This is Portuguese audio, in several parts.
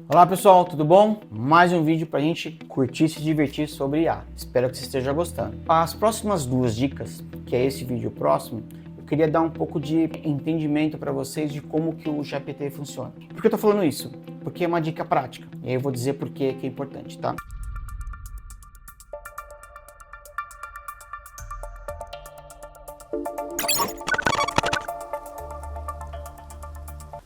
Olá pessoal, tudo bom? Mais um vídeo para a gente curtir e se divertir sobre IA. Espero que você esteja gostando. As próximas duas dicas, que é esse vídeo próximo, eu queria dar um pouco de entendimento para vocês de como que o GPT funciona. Por que eu estou falando isso? Porque é uma dica prática. E aí eu vou dizer por que é importante, tá?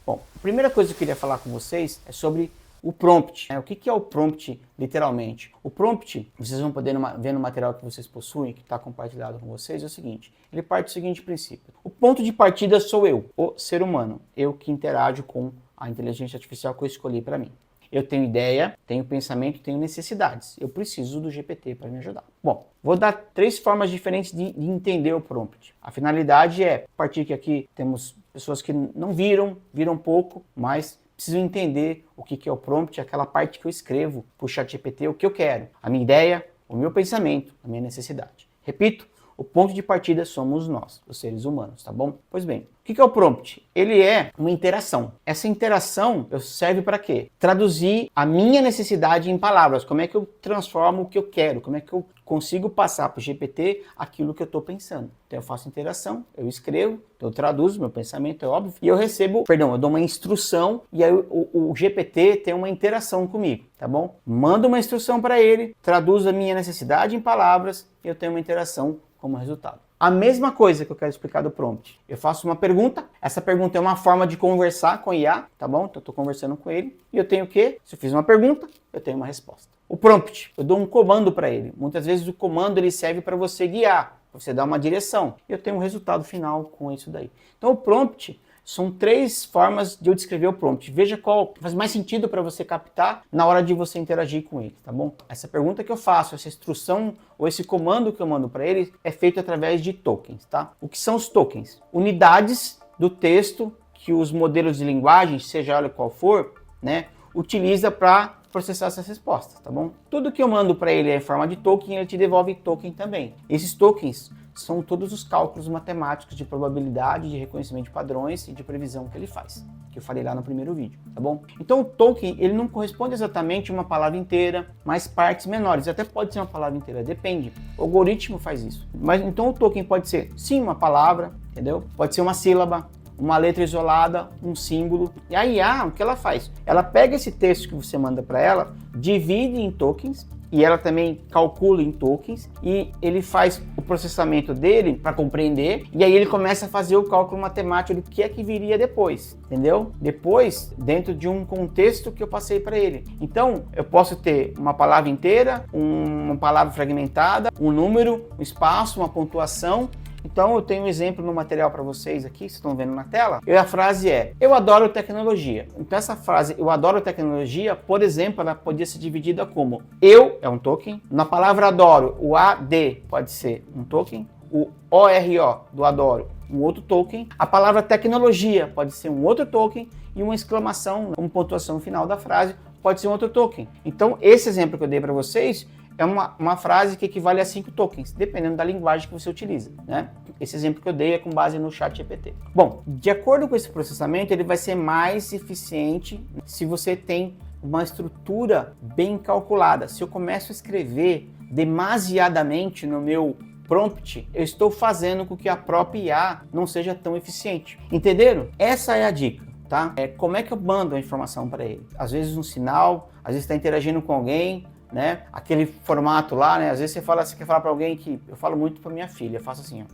Bom, a primeira coisa que eu queria falar com vocês é sobre o prompt. O que é o prompt, literalmente? O prompt, vocês vão poder ver no material que vocês possuem, que está compartilhado com vocês, é o seguinte. Ele parte do seguinte princípio. O ponto de partida sou eu, o ser humano. Eu que interajo com a inteligência artificial que eu escolhi para mim. Eu tenho ideia, tenho pensamento, tenho necessidades. Eu preciso do GPT para me ajudar. Bom, vou dar três formas diferentes de entender o prompt. A finalidade é, a partir que aqui temos pessoas que não viram pouco, mas precisam entender o que é o prompt, aquela parte que eu escrevo para o ChatGPT, o que eu quero, a minha ideia, o meu pensamento, a minha necessidade. Repito, o ponto de partida somos nós, os seres humanos, tá bom? Pois bem, o que é o prompt? Ele é uma interação. Essa interação serve para quê? Traduzir a minha necessidade em palavras. Como é que eu transformo o que eu quero? Como é que eu consigo passar para o GPT aquilo que eu estou pensando? Então eu faço interação, eu escrevo, eu traduzo meu pensamento, é óbvio, e eu recebo, eu dou uma instrução e aí o GPT tem uma interação comigo, tá bom? Mando uma instrução para ele, traduzo a minha necessidade em palavras e eu tenho uma interação como resultado. A mesma coisa que eu quero explicar do prompt. Eu faço uma pergunta, essa pergunta é uma forma de conversar com o IA, tá bom? Então eu estou conversando com ele e eu tenho o quê? Se eu fiz uma pergunta, eu tenho uma resposta. O prompt, eu dou um comando para ele. Muitas vezes o comando ele serve para você guiar, para você dar uma direção. E eu tenho um resultado final com isso daí. Então o prompt são três formas de eu descrever o prompt. Veja qual faz mais sentido para você captar na hora de você interagir com ele, tá bom? Essa pergunta que eu faço, essa instrução ou esse comando que eu mando para ele é feito através de tokens, tá? O que são os tokens? Unidades do texto que os modelos de linguagem, seja ela qual for, né, utiliza para processar essas respostas, tá bom? Tudo que eu mando para ele é em forma de token, ele te devolve token também. Esses tokens são todos os cálculos matemáticos de probabilidade, de reconhecimento de padrões e de previsão que ele faz, que eu falei lá no primeiro vídeo, tá bom? Então o token, ele não corresponde exatamente a uma palavra inteira, mas partes menores, até pode ser uma palavra inteira, depende. O algoritmo faz isso. Mas então o token pode ser, sim, uma palavra, entendeu? Pode ser uma sílaba, uma letra isolada, um símbolo. E a IA, o que ela faz? Ela pega esse texto que você manda para ela, divide em tokens, e ela também calcula em tokens, e ele faz o processamento dele para compreender, e aí ele começa a fazer o cálculo matemático do que é que viria depois, entendeu? Depois, dentro de um contexto que eu passei para ele. Então, eu posso ter uma palavra inteira, uma palavra fragmentada, um número, um espaço, uma pontuação. Então eu tenho um exemplo no material para vocês aqui, vocês estão vendo na tela. E a frase é, eu adoro tecnologia. Então essa frase, eu adoro tecnologia, por exemplo, ela podia ser dividida como eu é um token, na palavra adoro, o AD pode ser um token, o ORO do adoro, um outro token, a palavra tecnologia pode ser um outro token e uma exclamação, uma pontuação final da frase pode ser um outro token. Então esse exemplo que eu dei para vocês é uma frase que equivale a 5 tokens, dependendo da linguagem que você utiliza, né? Esse exemplo que eu dei é com base no ChatGPT. Bom, de acordo com esse processamento, ele vai ser mais eficiente se você tem uma estrutura bem calculada. Se eu começo a escrever demasiadamente no meu prompt, eu estou fazendo com que a própria IA não seja tão eficiente. Entenderam? Essa é a dica. Tá? Como é que eu mando a informação para ele? Às vezes um sinal, às vezes está interagindo com alguém, né? Aquele formato lá, né? Às vezes você quer falar para alguém que... Eu falo muito para minha filha, eu faço assim, ó.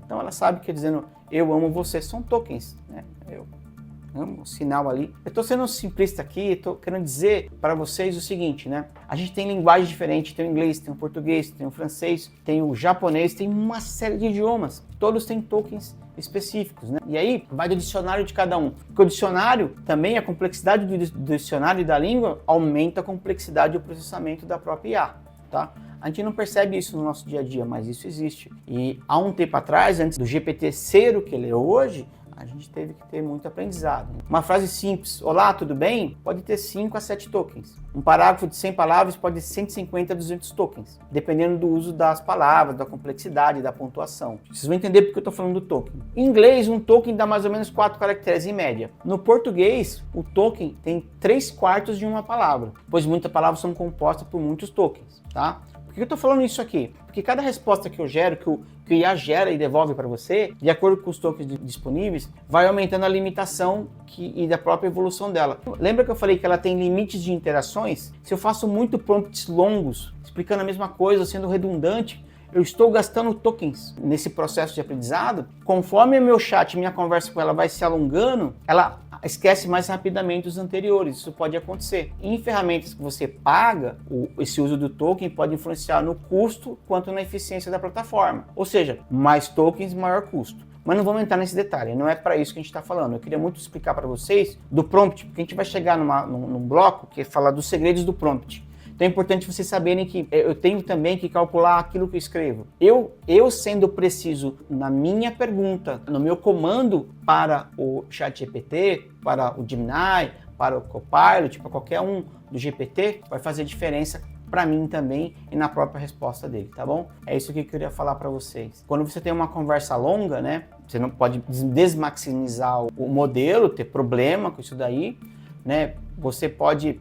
Então ela sabe que dizendo eu amo você, são tokens, né? Eu amo o sinal ali. Eu estou sendo simplista aqui, estou querendo dizer para vocês o seguinte, né? A gente tem linguagem diferente, tem o inglês, tem o português, tem o francês, tem o japonês, tem uma série de idiomas. Todos têm tokens específicos, né? E aí vai do dicionário de cada um. Porque o dicionário também, a complexidade do dicionário e da língua aumenta a complexidade do processamento da própria IA, tá? A gente não percebe isso no nosso dia a dia, mas isso existe. E há um tempo atrás, antes do GPT ser o que ele é hoje, A gente teve que ter muito aprendizado. Uma frase simples, olá, tudo bem? Pode ter 5 a 7 tokens. Um parágrafo de 100 palavras pode ter 150 a 200 tokens, dependendo do uso das palavras, da complexidade, da pontuação. Vocês vão entender porque eu estou falando do token. Em inglês, um token dá mais ou menos 4 caracteres em média. No português, o token tem 3/4 de uma palavra, pois muitas palavras são compostas por muitos tokens, tá? Por que eu estou falando isso aqui? Porque cada resposta que eu gero, que o IA gera e devolve para você, de acordo com os tokens disponíveis, vai aumentando a limitação e da própria evolução dela. Lembra que eu falei que ela tem limites de interações? Se eu faço muito prompts longos, explicando a mesma coisa, sendo redundante, eu estou gastando tokens nesse processo de aprendizado. Conforme o meu chat, minha conversa com ela vai se alongando, ela esquece mais rapidamente os anteriores. Isso pode acontecer. Em ferramentas que você paga, esse uso do token pode influenciar no custo quanto na eficiência da plataforma. Ou seja, mais tokens, maior custo. Mas não vamos entrar nesse detalhe, não é para isso que a gente está falando. Eu queria muito explicar para vocês do prompt, porque a gente vai chegar num bloco que é falar dos segredos do prompt. Então é importante vocês saberem que eu tenho também que calcular aquilo que eu escrevo. Eu sendo preciso na minha pergunta, no meu comando para o ChatGPT, para o Gemini, para o Copilot, para qualquer um do GPT, vai fazer diferença para mim também e na própria resposta dele, tá bom? É isso que eu queria falar para vocês. Quando você tem uma conversa longa, né, você não pode desmaximizar o modelo, ter problema com isso daí, né? Você pode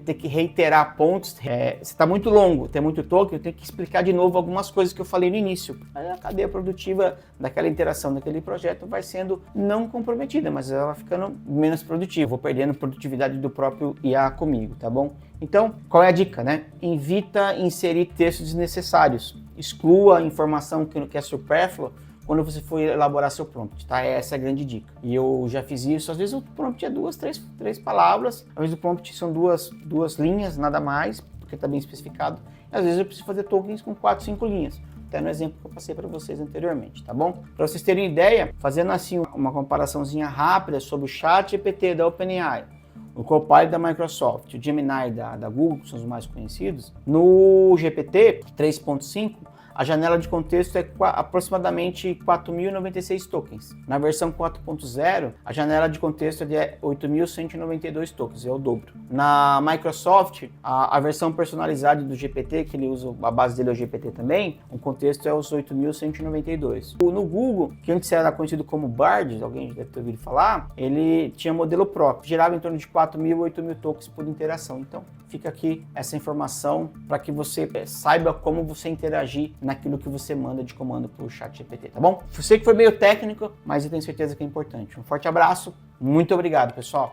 ter que reiterar pontos. Se está muito longo, tem muito token, eu tenho que explicar de novo algumas coisas que eu falei no início. Aí a cadeia produtiva daquela interação, daquele projeto vai sendo não comprometida, mas ela vai ficando menos produtiva. Vou perdendo produtividade do próprio IA comigo, tá bom? Então, qual é a dica, né? Evita inserir textos desnecessários. Exclua informação que é supérflua quando você for elaborar seu prompt, tá? Essa é a grande dica. E eu já fiz isso, às vezes o prompt é 2, 3 palavras, às vezes o prompt são duas linhas, nada mais, porque está bem especificado. E às vezes eu preciso fazer tokens com 4, 5 linhas, até no exemplo que eu passei para vocês anteriormente, tá bom? Para vocês terem ideia, fazendo assim uma comparaçãozinha rápida sobre o ChatGPT da OpenAI, o Copilot da Microsoft, o Gemini da Google, que são os mais conhecidos, no GPT 3.5, a janela de contexto é aproximadamente 4.096 tokens. Na versão 4.0, a janela de contexto é de 8.192 tokens, é o dobro. Na Microsoft, a versão personalizada do GPT, que ele usa, a base dele é o GPT também, o contexto é os 8.192. No Google, que antes era conhecido como Bard, alguém deve ter ouvido falar, ele tinha modelo Pro, que gerava em torno de 4.000 a 8.000 tokens por interação. Então, fica aqui essa informação para que você saiba como você interagir naquilo que você manda de comando para o ChatGPT, tá bom? Eu sei que foi meio técnico, mas eu tenho certeza que é importante. Um forte abraço, muito obrigado, pessoal!